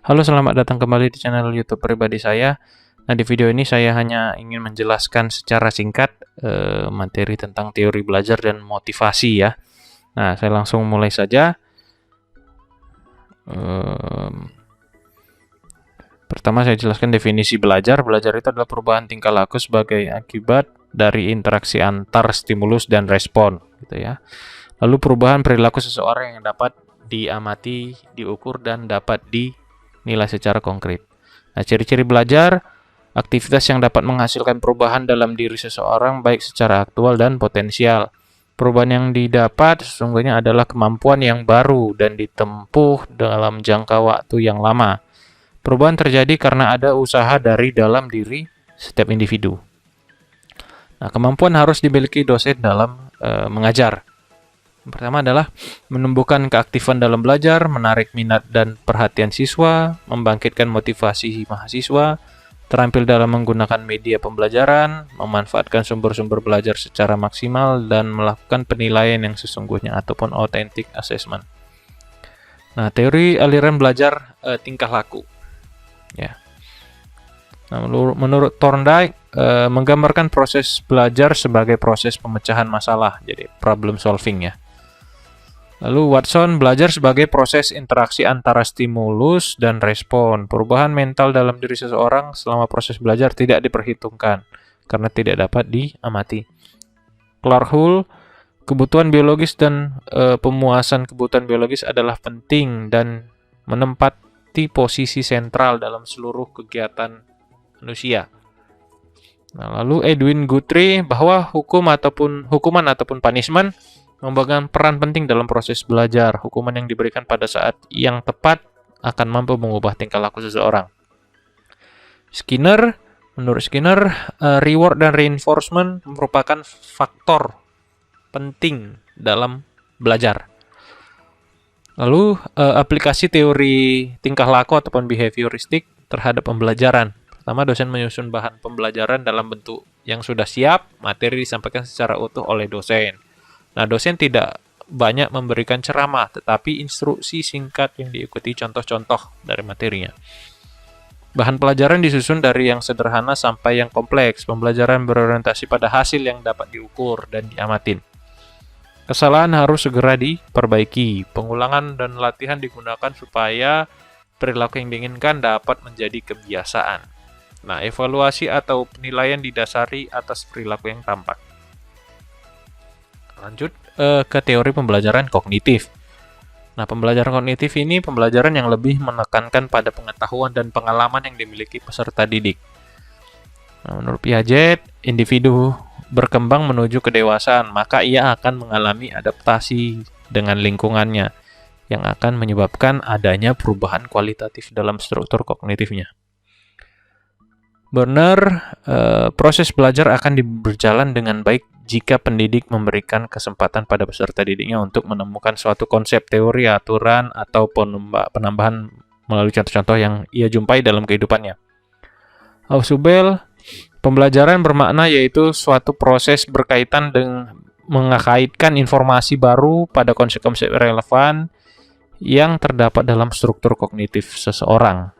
Halo, selamat datang kembali di channel YouTube pribadi saya. Nah, di video ini saya hanya ingin menjelaskan secara singkat materi tentang teori belajar dan motivasi ya. Nah, saya langsung mulai saja. Pertama saya jelaskan definisi belajar. Belajar itu adalah perubahan tingkah laku sebagai akibat dari interaksi antar stimulus dan respon, gitu ya. Lalu perubahan perilaku seseorang yang dapat diamati, diukur, dan dapat dinilai secara konkret. Nah, ciri-ciri belajar, aktivitas yang dapat menghasilkan perubahan dalam diri seseorang baik secara aktual dan potensial. Perubahan yang didapat sesungguhnya adalah kemampuan yang baru dan ditempuh dalam jangka waktu yang lama. Perubahan terjadi karena ada usaha dari dalam diri setiap individu. Nah, kemampuan harus dimiliki dosen dalam mengajar. Yang pertama adalah menumbuhkan keaktifan dalam belajar, menarik minat dan perhatian siswa, membangkitkan motivasi mahasiswa, terampil dalam menggunakan media pembelajaran, memanfaatkan sumber-sumber belajar secara maksimal, dan melakukan penilaian yang sesungguhnya ataupun authentic assessment. Nah, teori aliran belajar tingkah laku. Ya. Nah, menurut Thorndike, menggambarkan proses belajar sebagai proses pemecahan masalah, jadi problem solving ya. Lalu Watson belajar sebagai proses interaksi antara stimulus dan respon. Perubahan mental dalam diri seseorang selama proses belajar tidak diperhitungkan karena tidak dapat diamati. Clark Hull, kebutuhan biologis dan pemuasan kebutuhan biologis adalah penting dan menempati posisi sentral dalam seluruh kegiatan manusia. Nah, lalu Edwin Guthrie bahwa hukuman ataupun punishment memegang peran penting dalam proses belajar. Hukuman yang diberikan pada saat yang tepat akan mampu mengubah tingkah laku seseorang. Menurut Skinner, reward dan reinforcement merupakan faktor penting dalam belajar. Lalu, aplikasi teori tingkah laku ataupun behavioristik terhadap pembelajaran. Pertama, dosen menyusun bahan pembelajaran dalam bentuk yang sudah siap, materi disampaikan secara utuh oleh dosen. Nah, dosen tidak banyak memberikan ceramah, tetapi instruksi singkat yang diikuti contoh-contoh dari materinya. Bahan pelajaran disusun dari yang sederhana sampai yang kompleks. Pembelajaran berorientasi pada hasil yang dapat diukur dan diamatin. Kesalahan harus segera diperbaiki. Pengulangan dan latihan digunakan supaya perilaku yang diinginkan dapat menjadi kebiasaan. Nah, evaluasi atau penilaian didasari atas perilaku yang tampak. Lanjut ke teori pembelajaran kognitif. Nah, pembelajaran kognitif ini pembelajaran yang lebih menekankan pada pengetahuan dan pengalaman yang dimiliki peserta didik. Nah, menurut Piaget, individu berkembang menuju kedewasaan, maka ia akan mengalami adaptasi dengan lingkungannya yang akan menyebabkan adanya perubahan kualitatif dalam struktur kognitifnya. Berner, proses belajar akan berjalan dengan baik jika pendidik memberikan kesempatan pada peserta didiknya untuk menemukan suatu konsep teori, aturan, atau penambahan melalui contoh-contoh yang ia jumpai dalam kehidupannya. Ausubel, pembelajaran bermakna yaitu suatu proses berkaitan dengan mengkaitkan informasi baru pada konsep-konsep relevan yang terdapat dalam struktur kognitif seseorang.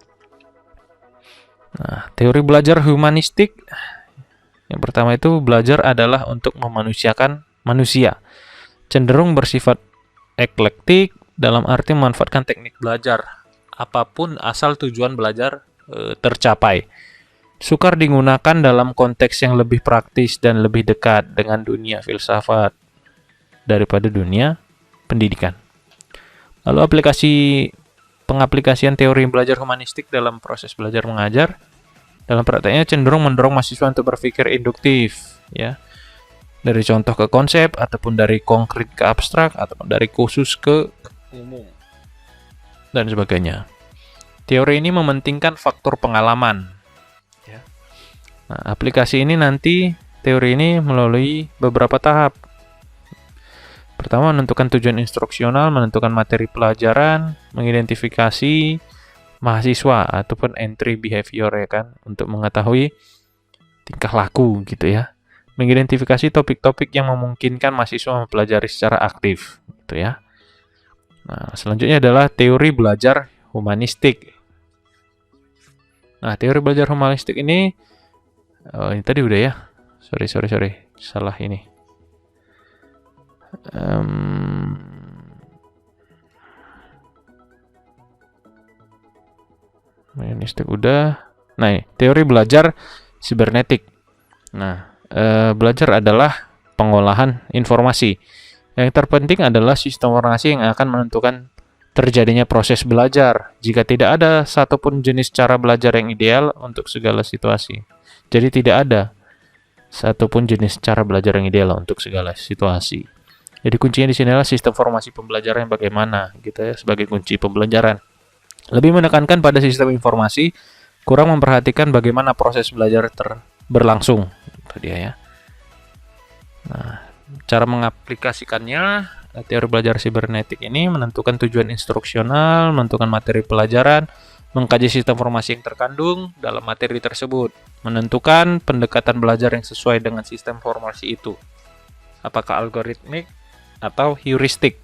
Nah, teori belajar humanistik. Yang pertama itu belajar adalah untuk memanusiakan manusia. Cenderung bersifat eklektik dalam arti memanfaatkan teknik belajar apapun asal tujuan belajar tercapai. Sukar digunakan dalam konteks yang lebih praktis dan lebih dekat dengan dunia filsafat daripada dunia pendidikan. Lalu pengaplikasian teori belajar humanistik dalam proses belajar mengajar. Dalam prakteknya cenderung mendorong mahasiswa untuk berpikir induktif, ya, dari contoh ke konsep, ataupun dari konkret ke abstrak, ataupun dari khusus ke umum, dan sebagainya. Teori ini mementingkan faktor pengalaman. Ya. Nah, aplikasi ini nanti teori ini melalui beberapa tahap. Pertama, menentukan tujuan instruksional, menentukan materi pelajaran, mengidentifikasi mahasiswa ataupun entry behavior ya kan, untuk mengetahui tingkah laku gitu ya. Mengidentifikasi topik-topik yang memungkinkan mahasiswa mempelajari secara aktif gitu ya. Nah, selanjutnya adalah teori belajar humanistik. Nah, teori belajar humanistik ini, ini tadi udah ya. Sorry. Salah ini. Humanistik udah. Nah, teori belajar sibernetik. Nah, belajar adalah pengolahan informasi. Yang terpenting adalah sistem informasi yang akan menentukan terjadinya proses belajar. Jika tidak ada satupun jenis cara belajar yang ideal untuk segala situasi. Jadi tidak ada satupun jenis cara belajar yang ideal untuk segala situasi. Jadi kuncinya di sini adalah sistem informasi pembelajaran yang bagaimana gitu ya, sebagai kunci pembelajaran. Lebih menekankan pada sistem informasi, kurang memperhatikan bagaimana proses belajar berlangsung. Itu dia ya. Nah, cara mengaplikasikannya, teori belajar sibernetik ini menentukan tujuan instruksional, menentukan materi pelajaran, mengkaji sistem informasi yang terkandung dalam materi tersebut, menentukan pendekatan belajar yang sesuai dengan sistem informasi itu. Apakah algoritmik atau heuristik.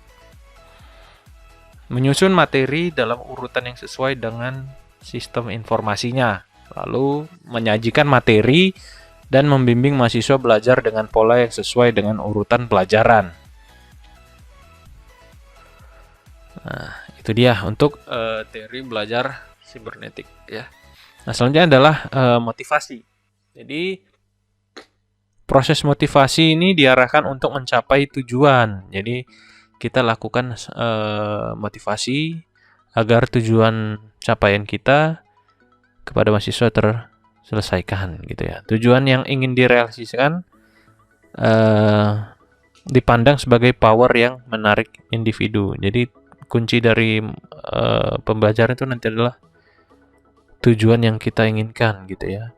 Menyusun materi dalam urutan yang sesuai dengan sistem informasinya, lalu menyajikan materi dan membimbing mahasiswa belajar dengan pola yang sesuai dengan urutan pelajaran. Nah, itu dia untuk teori belajar sibernetik ya. Nah, selanjutnya adalah motivasi. Jadi proses motivasi ini diarahkan untuk mencapai tujuan. Jadi kita lakukan motivasi agar tujuan capaian kita kepada mahasiswa terselesaikan gitu ya. Tujuan yang ingin direalisasikan dipandang sebagai power yang menarik individu. Jadi kunci dari pembelajaran itu nanti adalah tujuan yang kita inginkan gitu ya.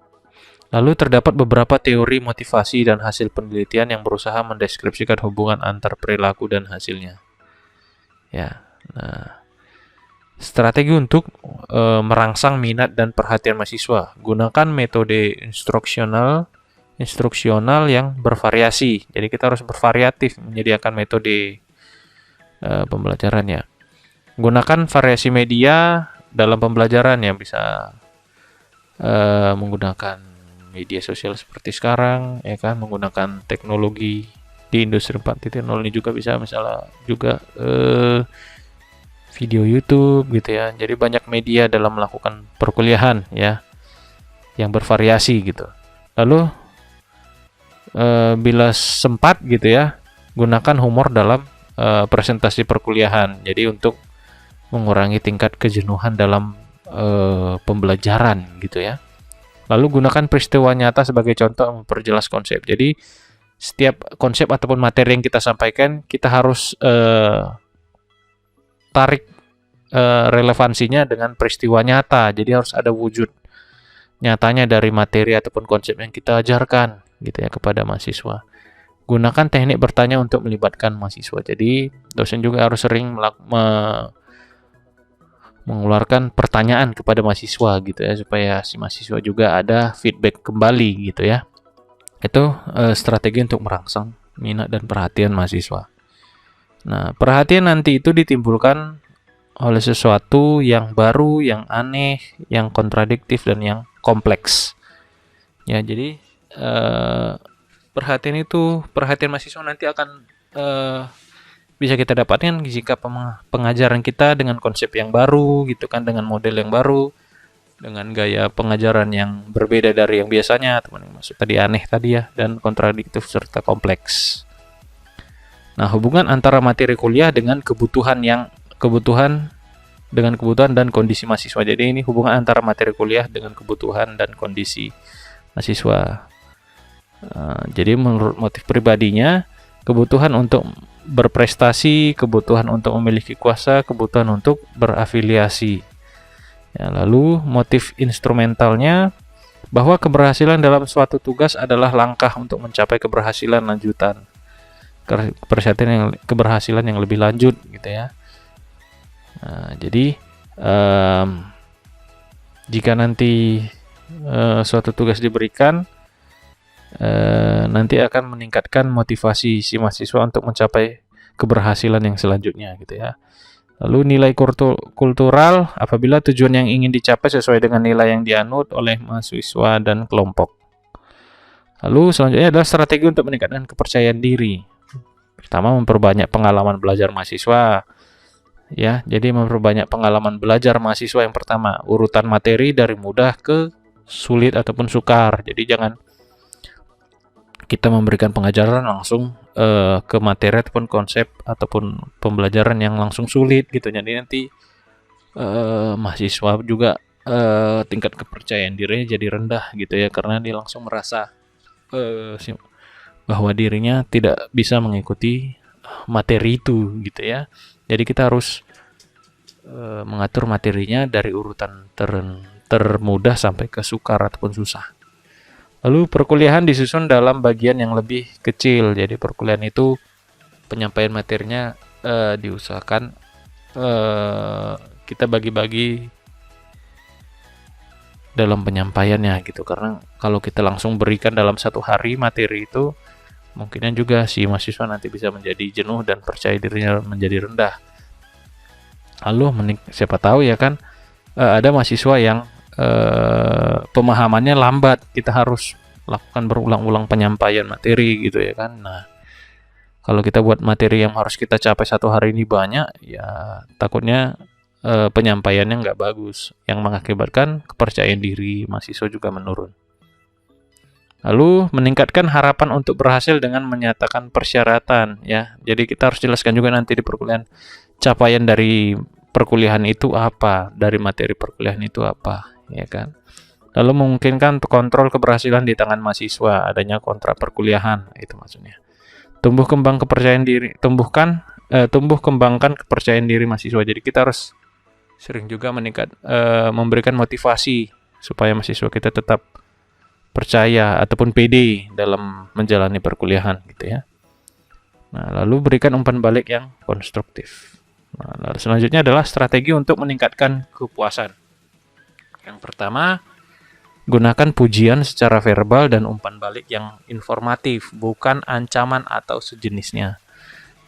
Lalu terdapat beberapa teori motivasi dan hasil penelitian yang berusaha mendeskripsikan hubungan antar perilaku dan hasilnya. Ya, nah, strategi untuk merangsang minat dan perhatian mahasiswa. Gunakan metode instruksional yang bervariasi. Jadi kita harus bervariatif menyediakan metode pembelajarannya. Gunakan variasi media dalam pembelajaran yang bisa menggunakan media sosial seperti sekarang, ya kan, menggunakan teknologi di industri 4.0 ini juga bisa, misalnya juga video YouTube gitu ya. Jadi banyak media dalam melakukan perkuliahan ya, yang bervariasi gitu. Lalu bila sempat gitu ya, gunakan humor dalam presentasi perkuliahan. Jadi untuk mengurangi tingkat kejenuhan dalam pembelajaran gitu ya. Lalu gunakan peristiwa nyata sebagai contoh memperjelas konsep. Jadi setiap konsep ataupun materi yang kita sampaikan, kita harus tarik relevansinya dengan peristiwa nyata. Jadi harus ada wujud nyatanya dari materi ataupun konsep yang kita ajarkan gitu ya kepada mahasiswa. Gunakan teknik bertanya untuk melibatkan mahasiswa. Jadi dosen juga harus sering mengeluarkan pertanyaan kepada mahasiswa gitu ya, supaya si mahasiswa juga ada feedback kembali gitu ya. Itu strategi untuk merangsang minat dan perhatian mahasiswa. Nah, perhatian nanti itu ditimbulkan oleh sesuatu yang baru, yang aneh, yang kontradiktif dan yang kompleks. Ya, jadi perhatian mahasiswa nanti akan bisa kita dapatkan jika pengajaran kita dengan konsep yang baru gitu kan, dengan model yang baru, dengan gaya pengajaran yang berbeda dari yang biasanya, teman maksud tadi aneh tadi ya, dan kontradiktif serta kompleks. Nah, hubungan antara materi kuliah dengan kebutuhan dan kondisi mahasiswa. Jadi ini hubungan antara materi kuliah dengan kebutuhan dan kondisi mahasiswa. Jadi menurut motif pribadinya, kebutuhan untuk berprestasi, kebutuhan untuk memiliki kuasa, kebutuhan untuk berafiliasi. Ya, lalu motif instrumentalnya bahwa keberhasilan dalam suatu tugas adalah langkah untuk mencapai keberhasilan lanjutan. Keberhasilan yang lebih lanjut gitu ya. Nah, jadi jika nanti suatu tugas diberikan, nanti akan meningkatkan motivasi si mahasiswa untuk mencapai keberhasilan yang selanjutnya gitu ya. Lalu nilai kultural apabila tujuan yang ingin dicapai sesuai dengan nilai yang dianut oleh mahasiswa dan kelompok. Lalu selanjutnya adalah strategi untuk meningkatkan kepercayaan diri. Pertama, memperbanyak pengalaman belajar mahasiswa. Ya, jadi memperbanyak pengalaman belajar mahasiswa yang pertama, urutan materi dari mudah ke sulit ataupun sukar. Jadi jangan kita memberikan pengajaran langsung ke materi ataupun konsep ataupun pembelajaran yang langsung sulit gitu. Jadi nanti mahasiswa juga tingkat kepercayaan dirinya jadi rendah gitu ya, karena dia langsung merasa bahwa dirinya tidak bisa mengikuti materi itu gitu ya. Jadi kita harus mengatur materinya dari urutan termudah sampai ke sukar ataupun susah. Lalu perkuliahan disusun dalam bagian yang lebih kecil. Jadi perkuliahan itu penyampaian materinya diusahakan kita bagi-bagi dalam penyampaiannya gitu. Karena kalau kita langsung berikan dalam satu hari materi itu, mungkinnya juga si mahasiswa nanti bisa menjadi jenuh dan percaya dirinya menjadi rendah. Lalu siapa tahu ya kan ada mahasiswa yang pemahamannya lambat, kita harus lakukan berulang-ulang penyampaian materi gitu ya kan. Nah, kalau kita buat materi yang harus kita capai satu hari ini banyak, ya takutnya penyampaiannya nggak bagus, yang mengakibatkan kepercayaan diri mahasiswa juga menurun. Lalu meningkatkan harapan untuk berhasil dengan menyatakan persyaratan ya. Jadi kita harus jelaskan juga nanti di perkuliahan capaian dari perkuliahan itu apa, dari materi perkuliahan itu apa, ya kan. Lalu memungkinkan kontrol keberhasilan di tangan mahasiswa, adanya kontrak perkuliahan, itu maksudnya. Tumbuh kembangkan kepercayaan diri mahasiswa. Jadi kita harus sering juga memberikan motivasi supaya mahasiswa kita tetap percaya ataupun pede dalam menjalani perkuliahan gitu ya. Nah, lalu berikan umpan balik yang konstruktif. Nah, lalu selanjutnya adalah strategi untuk meningkatkan kepuasan. Yang pertama, gunakan pujian secara verbal dan umpan balik yang informatif, bukan ancaman atau sejenisnya.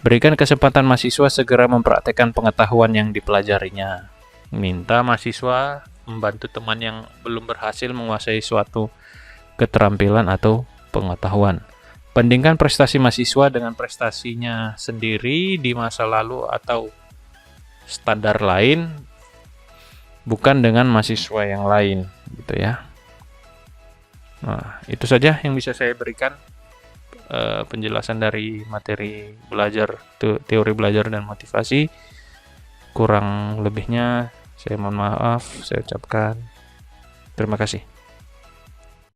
Berikan kesempatan mahasiswa segera mempraktekkan pengetahuan yang dipelajarinya. Minta mahasiswa membantu teman yang belum berhasil menguasai suatu keterampilan atau pengetahuan. Bandingkan prestasi mahasiswa dengan prestasinya sendiri di masa lalu atau standar lain, bukan dengan mahasiswa yang lain, gitu ya. Nah, itu saja yang bisa saya berikan penjelasan dari materi belajar, teori belajar dan motivasi. Kurang lebihnya saya mohon maaf, saya ucapkan terima kasih.